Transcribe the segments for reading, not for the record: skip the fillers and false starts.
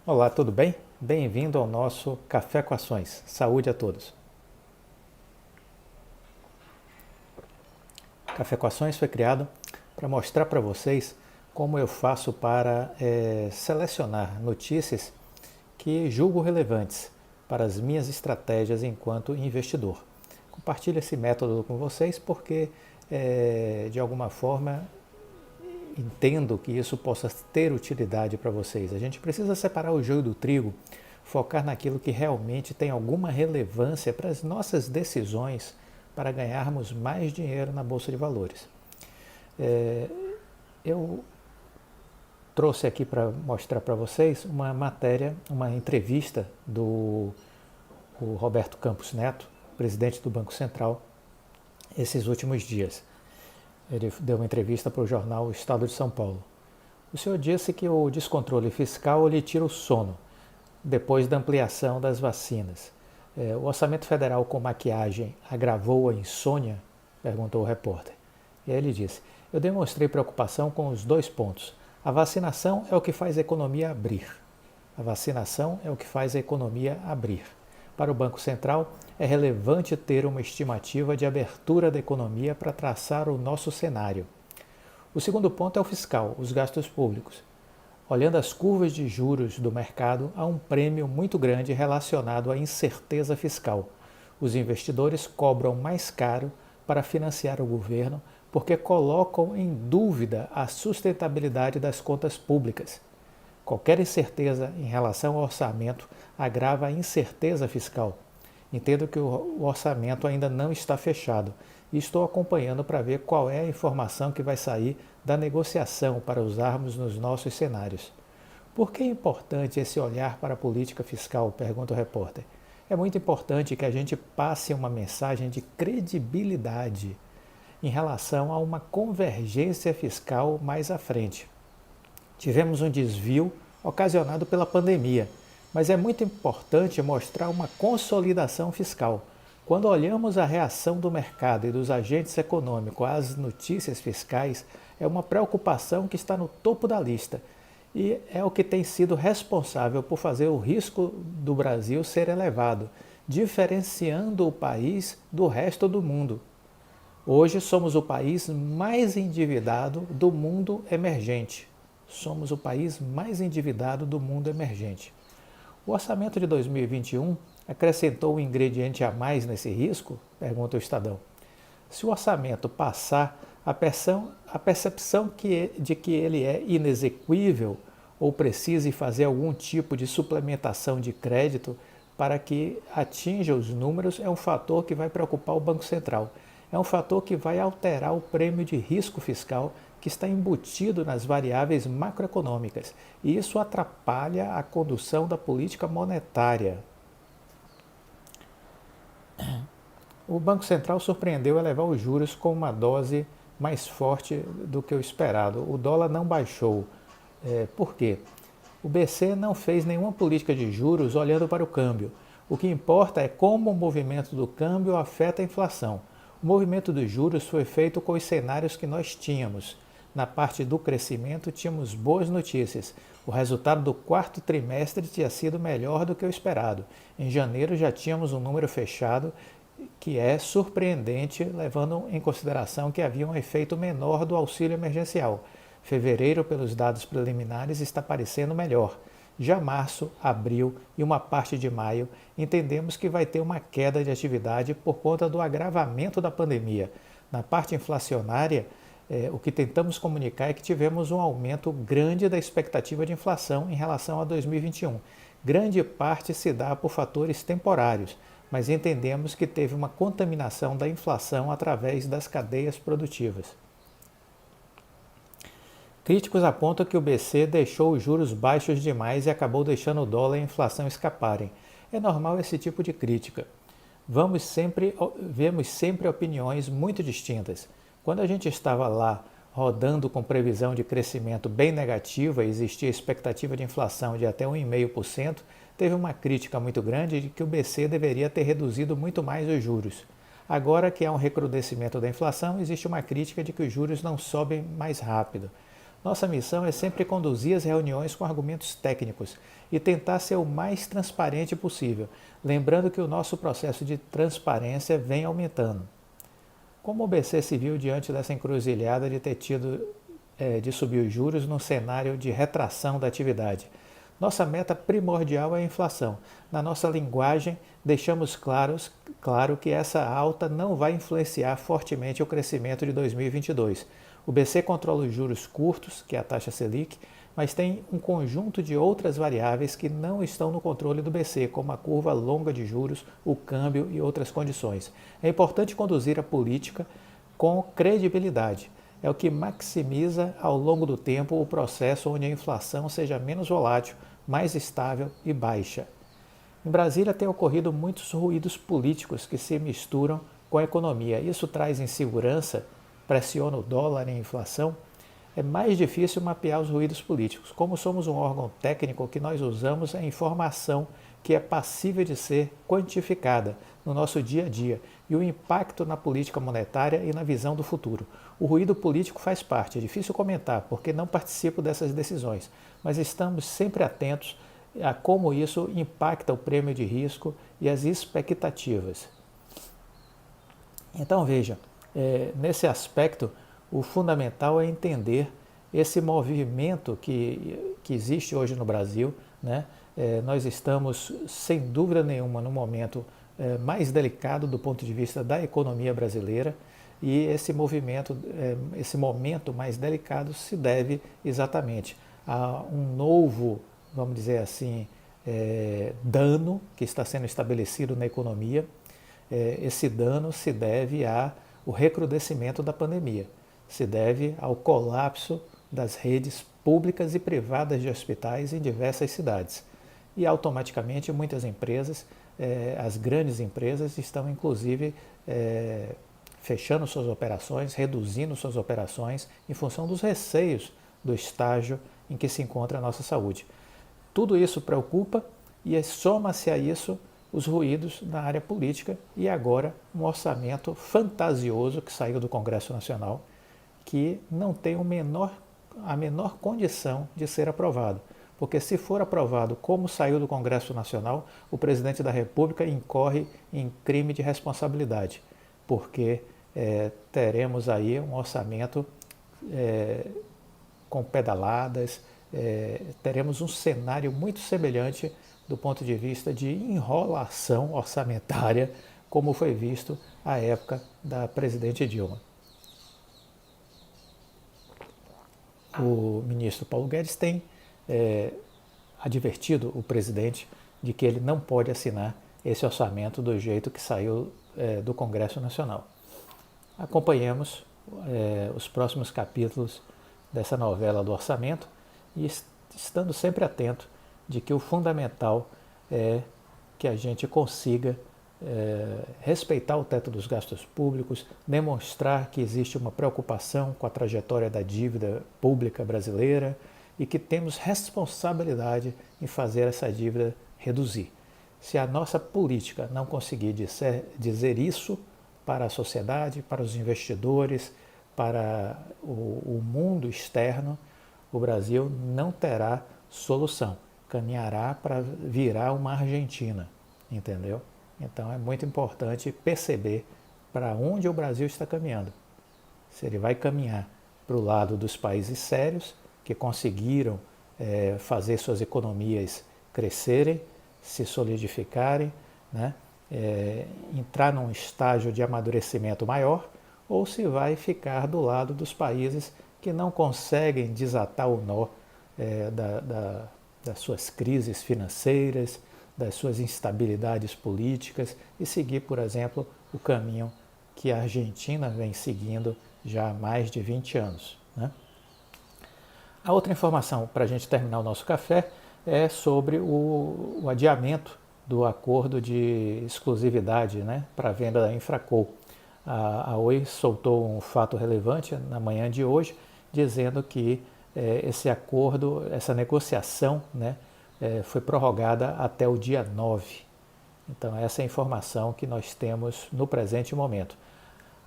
Olá, tudo bem? Bem-vindo ao nosso Café com Ações. Saúde a todos. Café com Ações foi criado para mostrar para vocês como eu faço para selecionar notícias que julgo relevantes para as minhas estratégias enquanto investidor. Compartilho esse método com vocês porque, de alguma forma, entendo que isso possa ter utilidade para vocês. A gente precisa separar o joio do trigo, focar naquilo que realmente tem alguma relevância para as nossas decisões para ganharmos mais dinheiro na Bolsa de Valores. Eu trouxe aqui para mostrar para vocês uma matéria, uma entrevista do Roberto Campos Neto, presidente do Banco Central, esses últimos dias. Ele deu uma entrevista para o jornal Estado de São Paulo. O senhor disse que o descontrole fiscal lhe tira o sono, depois da ampliação das vacinas. O orçamento federal com maquiagem agravou a insônia? Perguntou o repórter. E aí ele disse, eu demonstrei preocupação com os dois pontos. A vacinação é o que faz a economia abrir. A vacinação é o que faz a economia abrir. Para o Banco Central, é relevante ter uma estimativa de abertura da economia para traçar o nosso cenário. O segundo ponto é o fiscal, os gastos públicos. Olhando as curvas de juros do mercado, há um prêmio muito grande relacionado à incerteza fiscal. Os investidores cobram mais caro para financiar o governo porque colocam em dúvida a sustentabilidade das contas públicas. Qualquer incerteza em relação ao orçamento agrava a incerteza fiscal. Entendo que o orçamento ainda não está fechado e estou acompanhando para ver qual é a informação que vai sair da negociação para usarmos nos nossos cenários. Por que é importante esse olhar para a política fiscal? Pergunta o repórter. É muito importante que a gente passe uma mensagem de credibilidade em relação a uma convergência fiscal mais à frente. Tivemos um desvio ocasionado pela pandemia, mas é muito importante mostrar uma consolidação fiscal. Quando olhamos a reação do mercado e dos agentes econômicos às notícias fiscais, é uma preocupação que está no topo da lista e é o que tem sido responsável por fazer o risco do Brasil ser elevado, diferenciando o país do resto do mundo. Hoje somos o país mais endividado do mundo emergente. Somos o país mais endividado do mundo emergente. O orçamento de 2021 acrescentou um ingrediente a mais nesse risco? Pergunta o Estadão. Se o orçamento passar, a percepção de que ele é inexequível ou precise fazer algum tipo de suplementação de crédito para que atinja os números é um fator que vai preocupar o Banco Central. É um fator que vai alterar o prêmio de risco fiscal que está embutido nas variáveis macroeconômicas, e isso atrapalha a condução da política monetária. O Banco Central surpreendeu elevar os juros com uma dose mais forte do que o esperado. O dólar não baixou. Por quê? O BC não fez nenhuma política de juros olhando para o câmbio. O que importa é como o movimento do câmbio afeta a inflação. O movimento dos juros foi feito com os cenários que nós tínhamos. Na parte do crescimento, tínhamos boas notícias. O resultado do quarto trimestre tinha sido melhor do que o esperado. Em janeiro já tínhamos um número fechado que é surpreendente, levando em consideração que havia um efeito menor do auxílio emergencial. Fevereiro, pelos dados preliminares, está parecendo melhor. Já março, abril e uma parte de maio, entendemos que vai ter uma queda de atividade por conta do agravamento da pandemia. Na parte inflacionária, o que tentamos comunicar é que tivemos um aumento grande da expectativa de inflação em relação a 2021. Grande parte se dá por fatores temporários, mas entendemos que teve uma contaminação da inflação através das cadeias produtivas. Críticos apontam que o BC deixou os juros baixos demais e acabou deixando o dólar e a inflação escaparem. É normal esse tipo de crítica. Vemos sempre opiniões muito distintas. Quando a gente estava lá rodando com previsão de crescimento bem negativa e existia expectativa de inflação de até 1,5%, teve uma crítica muito grande de que o BC deveria ter reduzido muito mais os juros. Agora que há um recrudescimento da inflação, existe uma crítica de que os juros não sobem mais rápido. Nossa missão é sempre conduzir as reuniões com argumentos técnicos e tentar ser o mais transparente possível, lembrando que o nosso processo de transparência vem aumentando. Como o BC se viu diante dessa encruzilhada de ter tido de subir os juros num cenário de retração da atividade? Nossa meta primordial é a inflação. Na nossa linguagem, deixamos claro que essa alta não vai influenciar fortemente o crescimento de 2022. O BC controla os juros curtos, que é a taxa Selic, mas tem um conjunto de outras variáveis que não estão no controle do BC, como a curva longa de juros, o câmbio e outras condições. É importante conduzir a política com credibilidade. É o que maximiza ao longo do tempo o processo onde a inflação seja menos volátil, mais estável e baixa. Em Brasília tem ocorrido muitos ruídos políticos que se misturam com a economia. Isso traz insegurança, pressiona o dólar e a inflação. É mais difícil mapear os ruídos políticos. Como somos um órgão técnico, o que nós usamos é informação que é passível de ser quantificada no nosso dia a dia e o impacto na política monetária e na visão do futuro. O ruído político faz parte, é difícil comentar porque não participo dessas decisões, mas estamos sempre atentos a como isso impacta o prêmio de risco e as expectativas. Então veja, nesse aspecto, o fundamental é entender esse movimento que existe hoje no Brasil, né? Nós estamos, sem dúvida nenhuma, no momento mais delicado do ponto de vista da economia brasileira e esse momento mais delicado se deve exatamente a um novo, vamos dizer assim, dano que está sendo estabelecido na economia. Esse dano se deve ao recrudescimento da pandemia, se deve ao colapso das redes públicas e privadas de hospitais em diversas cidades. E automaticamente muitas empresas, as grandes empresas, estão inclusive fechando suas operações, reduzindo suas operações em função dos receios do estágio em que se encontra a nossa saúde. Tudo isso preocupa e soma-se a isso os ruídos na área política e agora um orçamento fantasioso que saiu do Congresso Nacional que não tem a menor condição de ser aprovado. Porque se for aprovado como saiu do Congresso Nacional, o presidente da República incorre em crime de responsabilidade, porque teremos aí um orçamento com pedaladas, teremos um cenário muito semelhante do ponto de vista de enrolação orçamentária, como foi visto à época da presidente Dilma. O ministro Paulo Guedes tem advertido o presidente de que ele não pode assinar esse orçamento do jeito que saiu do Congresso Nacional. Acompanhemos os próximos capítulos dessa novela do orçamento e estando sempre atento de que o fundamental é que a gente consiga respeitar o teto dos gastos públicos, demonstrar que existe uma preocupação com a trajetória da dívida pública brasileira e que temos responsabilidade em fazer essa dívida reduzir. Se a nossa política não conseguir dizer isso para a sociedade, para os investidores, para o mundo externo, o Brasil não terá solução. Caminhará para virar uma Argentina, entendeu? Então é muito importante perceber para onde o Brasil está caminhando. Se ele vai caminhar para o lado dos países sérios, que conseguiram fazer suas economias crescerem, se solidificarem, né? Entrar num estágio de amadurecimento maior, ou se vai ficar do lado dos países que não conseguem desatar o nó das suas crises financeiras, das suas instabilidades políticas e seguir, por exemplo, o caminho que a Argentina vem seguindo já há mais de 20 anos. Né? A outra informação, para a gente terminar o nosso café, é sobre o adiamento do acordo de exclusividade, né, para a venda da Infraco. A Oi soltou um fato relevante na manhã de hoje, dizendo que esse acordo, essa negociação, né, foi prorrogada até o dia 9. Então essa é a informação que nós temos no presente momento.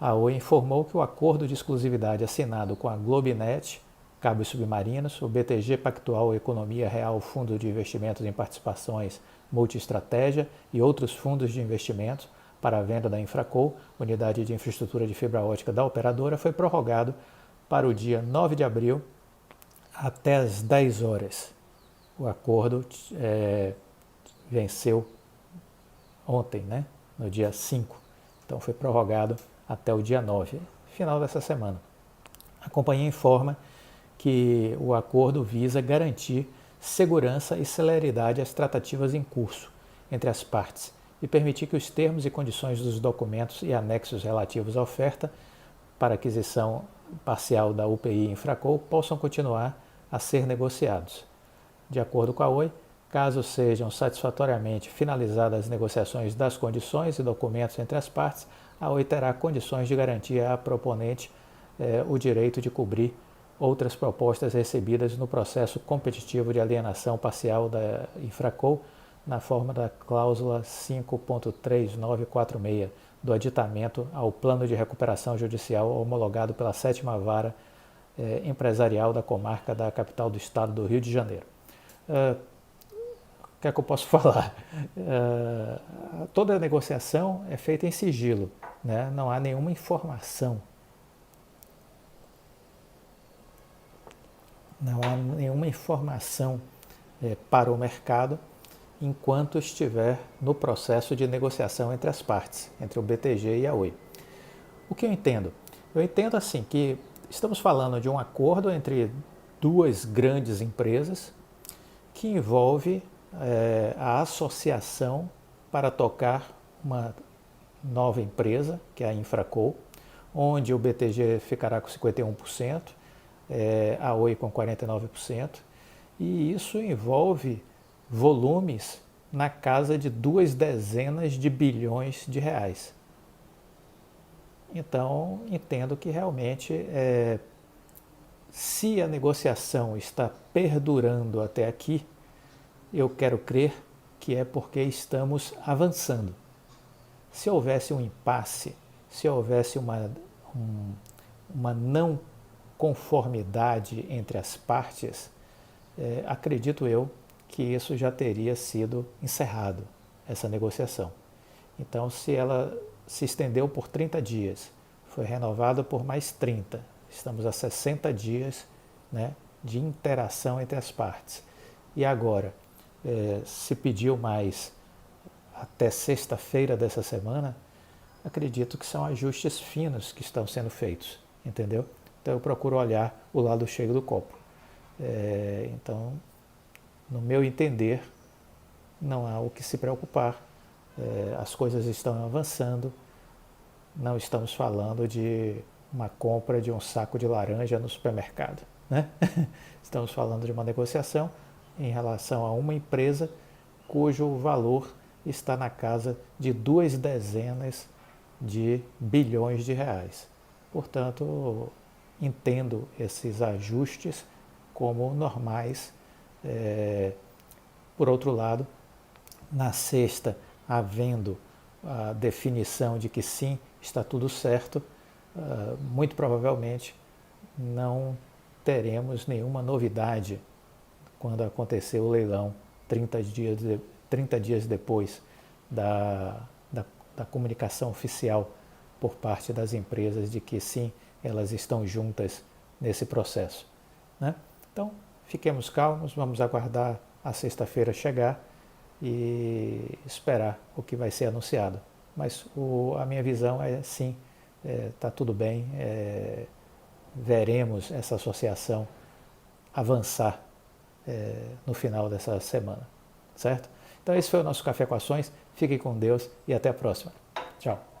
A Oi informou que o acordo de exclusividade assinado com a Globinet cabos submarinos, o BTG Pactual Economia Real Fundo de Investimentos em Participações Multiestratégia e outros fundos de investimentos para a venda da Infraco, unidade de infraestrutura de fibra ótica da operadora, foi prorrogado para o dia 9 de abril até às 10 horas. O acordo venceu ontem, né? No dia 5. Então foi prorrogado até o dia 9, final dessa semana. A companhia informa que o acordo visa garantir segurança e celeridade às tratativas em curso entre as partes e permitir que os termos e condições dos documentos e anexos relativos à oferta para aquisição parcial da UPI Infraco possam continuar a ser negociados. De acordo com a Oi, caso sejam satisfatoriamente finalizadas as negociações das condições e documentos entre as partes, a Oi terá condições de garantir à proponente o direito de cobrir outras propostas recebidas no processo competitivo de alienação parcial da Infraco, na forma da cláusula 5.3946 do aditamento ao Plano de Recuperação Judicial homologado pela 7ª Vara Empresarial da Comarca da Capital do Estado do Rio de Janeiro. O que é que eu posso falar? Toda a negociação é feita em sigilo, né? Não há nenhuma informação. Não há nenhuma informação para o mercado enquanto estiver no processo de negociação entre as partes, entre o BTG e a Oi. O que eu entendo? Eu entendo assim que estamos falando de um acordo entre duas grandes empresas que envolve a associação para tocar uma nova empresa, que é a Infraco, onde o BTG ficará com 51%, a Oi com 49%, e isso envolve volumes na casa de 20 bilhões de reais. Então, entendo que realmente, se a negociação está perdurando até aqui, eu quero crer que é porque estamos avançando. Se houvesse um impasse, se houvesse uma não conformidade entre as partes, acredito eu que isso já teria sido encerrado, essa negociação. Então, se ela se estendeu por 30 dias, foi renovada por mais 30, estamos a 60 dias, né, de interação entre as partes. E agora, se pediu mais até sexta-feira dessa semana, acredito que são ajustes finos que estão sendo feitos, entendeu? Então eu procuro olhar o lado cheio do copo. Então, no meu entender, não há o que se preocupar, as coisas estão avançando, não estamos falando de uma compra de um saco de laranja no supermercado, né? Estamos falando de uma negociação em relação a uma empresa cujo valor está na casa de 20 bilhões de reais. Portanto, entendo esses ajustes como normais. Por outro lado, na sexta, havendo a definição de que sim, está tudo certo, muito provavelmente não teremos nenhuma novidade quando acontecer o leilão 30 dias depois da comunicação oficial por parte das empresas de que sim, elas estão juntas nesse processo, né? Então, fiquemos calmos, vamos aguardar a sexta-feira chegar e esperar o que vai ser anunciado. Mas a minha visão é sim, está tudo bem, veremos essa associação avançar no final dessa semana, certo? Então esse foi o nosso Café com Ações, fiquem com Deus e até a próxima. Tchau.